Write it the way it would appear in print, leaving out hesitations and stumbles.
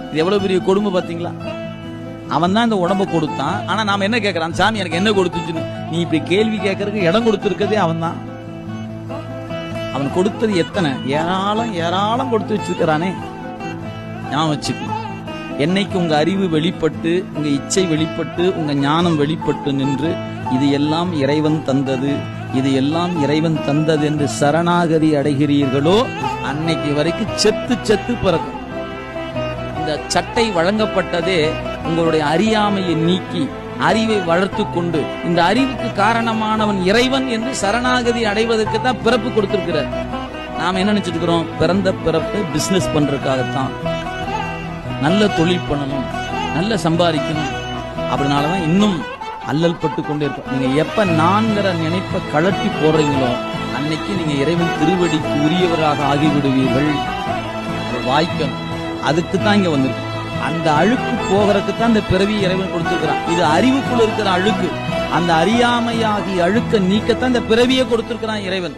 இது எவ்வளவு பெரிய கொடுமை பாத்தீங்களா? அவன் தான் இந்த உடம்ப கொடுத்தான். ஆனா நாம என்ன கேட்கறான்? சாமி எனக்கு என்ன கொடுத்துச்சுன்னு. நீ இப்படி கேள்வி கேட்கறதுக்கு இடம் கொடுத்திருக்கதே அவன் தான். அவன் கொடுத்தது எத்தனை ஏராளம் ஏராளம் கொடுத்து வச்சிருக்கிறானே. ஞாபகம் வச்சுக்கணும். என்னைக்கு உங்க அறிவு வெளிப்பட்டு, உங்க இச்சை வெளிப்பட்டு, உங்க ஞானம் வெளிப்பட்டு நின்று இது எல்லாம் இறைவன் தந்தது, இது எல்லாம் இறைவன் தந்தது என்று சரணாகதி அடைகிறீர்களோ அன்னைக்கு வரைக்கும் செத்து செத்து பிறக்கும். இந்த சட்டை வழங்கப்பட்டதே உங்களுடைய அறியாமையை நீக்கி அறிவை வளர்த்து கொண்டு, இந்த அறிவுக்கு காரணமானவன் இறைவன் என்று சரணாகதி அடைவதற்கு தான் பிறப்பு கொடுத்திருக்கிறார். நாம என்ன நினைச்சிட்டு இருக்கிறோம்? பிறந்த பிறப்பு பிசினஸ் பண்றதுக்காகத்தான், நல்ல தொழில் பண்ணணும், நல்ல சம்பாதிக்கணும். அப்படினாலதான் இன்னும் அல்லல் பட்டு கொண்டே இருக்கும். நீங்க எப்ப நான்கிற நினைப்ப கலட்டி போடுறீங்களோ அன்னைக்கு நீங்க இறைவன் திருவடிக்கு உரியவராக ஆகிவிடுவீர்கள். வாய்க்கணும். அதுக்கு தான் இங்க வந்திருக்கு. அந்த அழுக்கு போகிறதுக்கு தான் இந்த பிறவி இறைவன் கொடுத்திருக்கிறான். இது அறிவுக்குள்ள இருக்கிற அழுக்கு. அந்த அறியாமையாகி அழுக்க நீக்கத்தான் இந்த பிறவியை கொடுத்திருக்கிறான் இறைவன்.